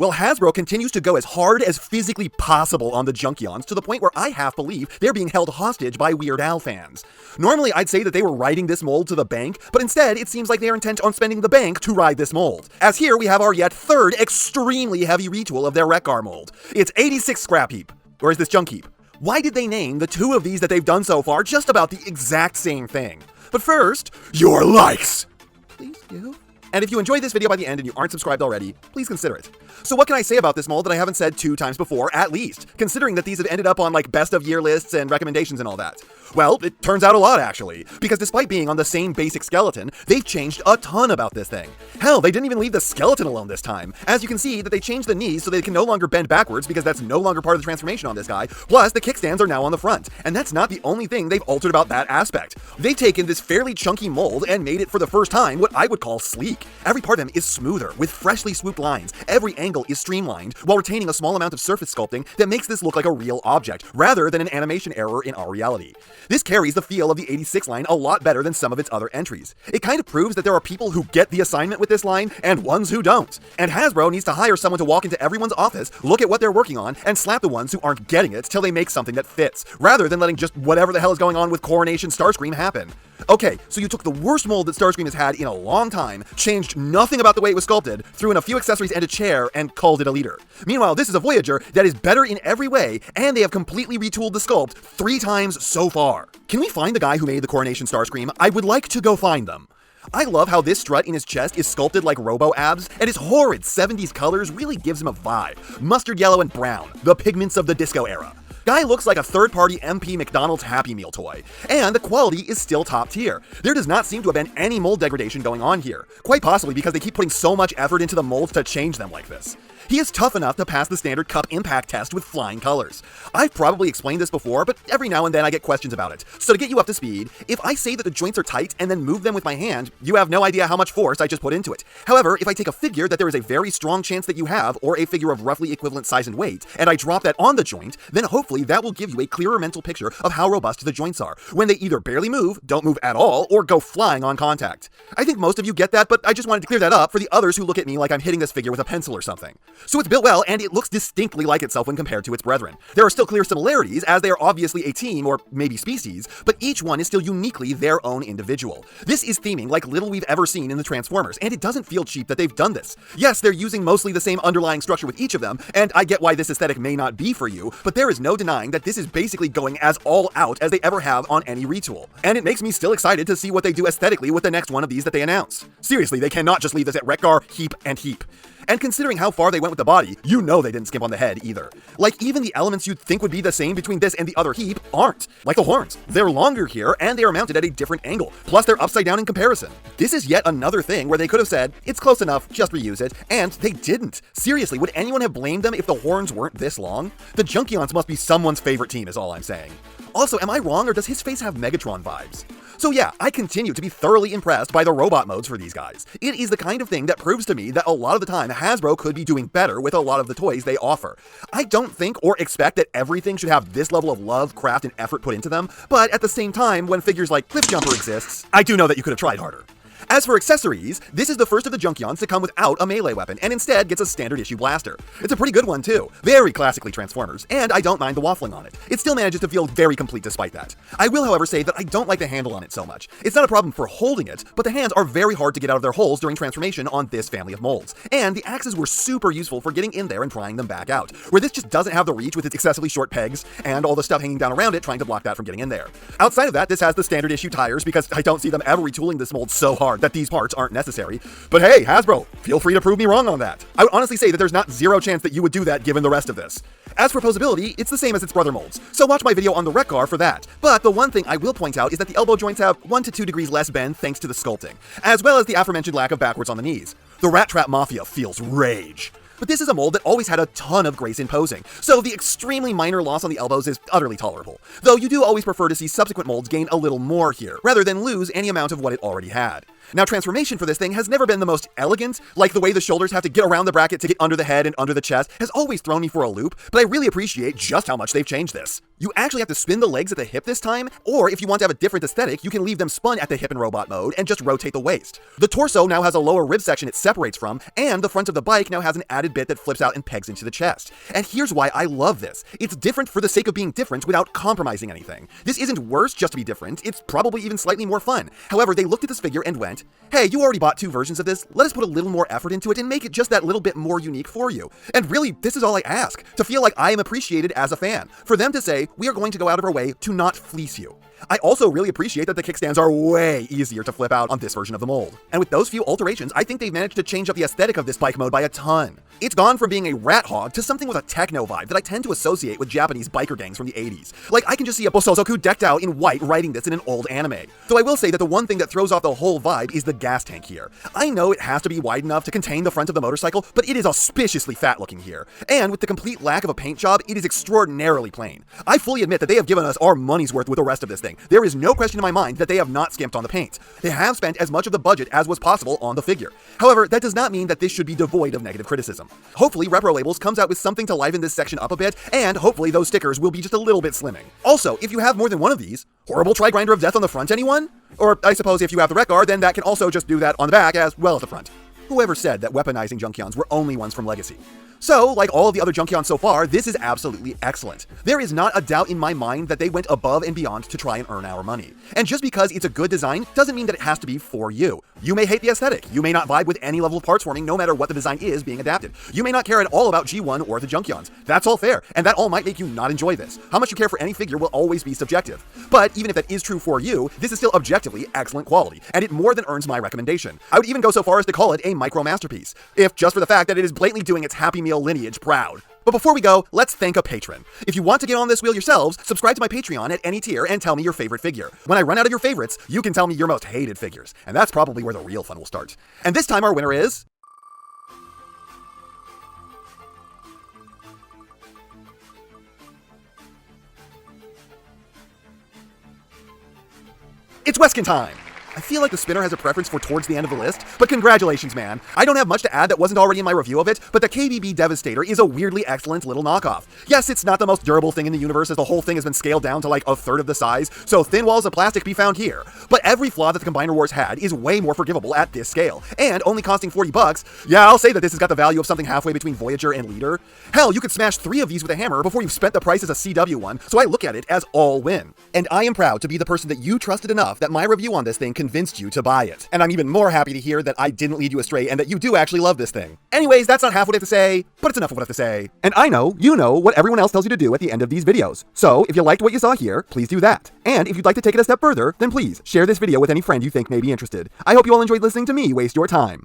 Well, Hasbro continues to go as hard as physically possible on the Junkions to the point where I half believe they're being held hostage by Weird Al fans. Normally, I'd say that they were riding this mold to the bank, but instead, it seems like they are intent on spending the bank to ride this mold. As here, we have our yet third extremely heavy retool of their Wreck-Gar mold. It's 86 Scrap Heap. Or is this Junk Heap? Why did they name the two of these that they've done so far just about the exact same thing? But first, your likes! Please do. And if you enjoyed this video by the end and you aren't subscribed already, please consider it. So what can I say about this mold that I haven't said 2 times before, at least, considering that these have ended up on like best of year lists and recommendations and all that? Well, it turns out a lot actually, because despite being on the same basic skeleton, they've changed a ton about this thing. Hell, they didn't even leave the skeleton alone this time. As you can see, that they changed the knees so they can no longer bend backwards because that's no longer part of the transformation on this guy, plus the kickstands are now on the front. And that's not the only thing they've altered about that aspect. They've taken this fairly chunky mold and made it for the first time what I would call sleek. Every part of him is smoother, with freshly swooped lines. Every angle is streamlined, while retaining a small amount of surface sculpting that makes this look like a real object, rather than an animation error in our reality. This carries the feel of the 86 line a lot better than some of its other entries. It kind of proves that there are people who get the assignment with this line, and ones who don't. And Hasbro needs to hire someone to walk into everyone's office, look at what they're working on, and slap the ones who aren't getting it till they make something that fits, rather than letting just whatever the hell is going on with Coronation Starscream happen. Okay, so you took the worst mold that Starscream has had in a long time, changed nothing about the way it was sculpted, threw in a few accessories and a chair, and called it a leader. Meanwhile, this is a Voyager that is better in every way, and they have completely retooled the sculpt 3 times so far. Can we find the guy who made the Coronation Starscream? I would like to go find them. I love how this strut in his chest is sculpted like Robo abs, and his horrid 70s colors really gives him a vibe. Mustard yellow and brown, the pigments of the disco era. Guy looks like a third-party MP McDonald's Happy Meal toy, and the quality is still top tier. There does not seem to have been any mold degradation going on here, quite possibly because they keep putting so much effort into the molds to change them like this. He is tough enough to pass the standard cup impact test with flying colors. I've probably explained this before, but every now and then I get questions about it. So to get you up to speed, if I say that the joints are tight and then move them with my hand, you have no idea how much force I just put into it. However, if I take a figure that there is a very strong chance that you have, or a figure of roughly equivalent size and weight, and I drop that on the joint, then hopefully that will give you a clearer mental picture of how robust the joints are, when they either barely move, don't move at all, or go flying on contact. I think most of you get that, but I just wanted to clear that up for the others who look at me like I'm hitting this figure with a pencil or something. So it's built well, and it looks distinctly like itself when compared to its brethren. There are still clear similarities, as they are obviously a team, or maybe species, but each one is still uniquely their own individual. This is theming like little we've ever seen in the Transformers, and it doesn't feel cheap that they've done this. Yes, they're using mostly the same underlying structure with each of them, and I get why this aesthetic may not be for you, but there is no denying that this is basically going as all out as they ever have on any retool. And it makes me still excited to see what they do aesthetically with the next one of these that they announce. Seriously, they cannot just leave this at Wreck-Gar, Heap, and Heap. And considering how far they went with the body, you know they didn't skimp on the head either. Like, even the elements you'd think would be the same between this and the other Heap aren't. Like the horns. They're longer here, and they are mounted at a different angle. Plus, they're upside down in comparison. This is yet another thing where they could have said, it's close enough, just reuse it, and they didn't. Seriously, would anyone have blamed them if the horns weren't this long? The Junkions must be someone's favorite team is all I'm saying. Also, am I wrong, or does his face have Megatron vibes? So yeah, I continue to be thoroughly impressed by the robot modes for these guys. It is the kind of thing that proves to me that a lot of the time Hasbro could be doing better with a lot of the toys they offer. I don't think or expect that everything should have this level of love, craft, and effort put into them, but at the same time, when figures like Cliffjumper exists, I do know that you could have tried harder. As for accessories, this is the first of the Junkions to come without a melee weapon, and instead gets a standard issue blaster. It's a pretty good one too, very classically Transformers, and I don't mind the waffling on it. It still manages to feel very complete despite that. I will however say that I don't like the handle on it so much. It's not a problem for holding it, but the hands are very hard to get out of their holes during transformation on this family of molds. And the axes were super useful for getting in there and prying them back out, where this just doesn't have the reach with its excessively short pegs, and all the stuff hanging down around it trying to block that from getting in there. Outside of that, this has the standard issue tires because I don't see them ever retooling this mold so hard that these parts aren't necessary. But hey, Hasbro, feel free to prove me wrong on that. I would honestly say that there's not zero chance that you would do that given the rest of this. As for posability, it's the same as its brother molds, so watch my video on the Wreck-Gar for that. But the one thing I will point out is that the elbow joints have 1 to 2 degrees less bend thanks to the sculpting, as well as the aforementioned lack of backwards on the knees. The Rat Trap Mafia feels rage. But this is a mold that always had a ton of grace in posing, so the extremely minor loss on the elbows is utterly tolerable. Though you do always prefer to see subsequent molds gain a little more here, rather than lose any amount of what it already had. Now, transformation for this thing has never been the most elegant, like the way the shoulders have to get around the bracket to get under the head and under the chest has always thrown me for a loop, but I really appreciate just how much they've changed this. You actually have to spin the legs at the hip this time, or if you want to have a different aesthetic, you can leave them spun at the hip in robot mode and just rotate the waist. The torso now has a lower rib section it separates from, and the front of the bike now has an added bit that flips out and pegs into the chest. And here's why I love this. It's different for the sake of being different without compromising anything. This isn't worse just to be different, it's probably even slightly more fun. However, they looked at this figure and went, hey, you already bought 2 versions of this, let us put a little more effort into it and make it just that little bit more unique for you. And really, this is all I ask, to feel like I am appreciated as a fan. For them to say, we are going to go out of our way to not fleece you. I also really appreciate that the kickstands are way easier to flip out on this version of the mold. And with those few alterations, I think they've managed to change up the aesthetic of this bike mode by a ton. It's gone from being a rat hog to something with a techno vibe that I tend to associate with Japanese biker gangs from the 80s. Like, I can just see a Bosozoku decked out in white riding this in an old anime. Though I will say that the one thing that throws off the whole vibe is the gas tank here. I know it has to be wide enough to contain the front of the motorcycle, but it is auspiciously fat looking here. And with the complete lack of a paint job, it is extraordinarily plain. I fully admit that they have given us our money's worth with the rest of this thing. There is no question in my mind that they have not skimped on the paint. They have spent as much of the budget as was possible on the figure. However, that does not mean that this should be devoid of negative criticism. Hopefully, Repro Labels comes out with something to liven this section up a bit, and hopefully those stickers will be just a little bit slimming. Also, if you have more than one of these, horrible Tri-Grinder of Death on the front, anyone? Or I suppose if you have the Wreck-Gar, then that can also just do that on the back as well as the front. Whoever said that weaponizing Junkions were only ones from Legacy? So, like all of the other Junkions so far, this is absolutely excellent. There is not a doubt in my mind that they went above and beyond to try and earn our money. And just because it's a good design doesn't mean that it has to be for you. You may hate the aesthetic. You may not vibe with any level of parts forming no matter what the design is being adapted. You may not care at all about G1 or the Junkions. That's all fair, and that all might make you not enjoy this. How much you care for any figure will always be subjective. But even if that is true for you, this is still objectively excellent quality, and it more than earns my recommendation. I would even go so far as to call it a micro masterpiece, if just for the fact that it is blatantly doing its Happy Meal lineage proud. But before we go, let's thank a patron. If you want to get on this wheel yourselves, subscribe to my Patreon at any tier and tell me your favorite figure. When I run out of your favorites, you can tell me your most hated figures, and that's probably where the real fun will start. And this time our winner is... it's Weskin time! I feel like the spinner has a preference for towards the end of the list, but congratulations, man. I don't have much to add that wasn't already in my review of it, but the KBB Devastator is a weirdly excellent little knockoff. Yes, it's not the most durable thing in the universe as the whole thing has been scaled down to like a third of the size, so thin walls of plastic be found here. But every flaw that the Combiner Wars had is way more forgivable at this scale, and only costing $40, yeah, I'll say that this has got the value of something halfway between Voyager and Leader. Hell, you could smash 3 of these with a hammer before you've spent the price as a CW one, so I look at it as all win. And I am proud to be the person that you trusted enough that my review on this thing convinced you to buy it. And I'm even more happy to hear that I didn't lead you astray and that you do actually love this thing. Anyways, that's not half what I have to say, but it's enough of what I have to say. And I know you know what everyone else tells you to do at the end of these videos. So if you liked what you saw here, please do that. And if you'd like to take it a step further, then please share this video with any friend you think may be interested. I hope you all enjoyed listening to me waste your time.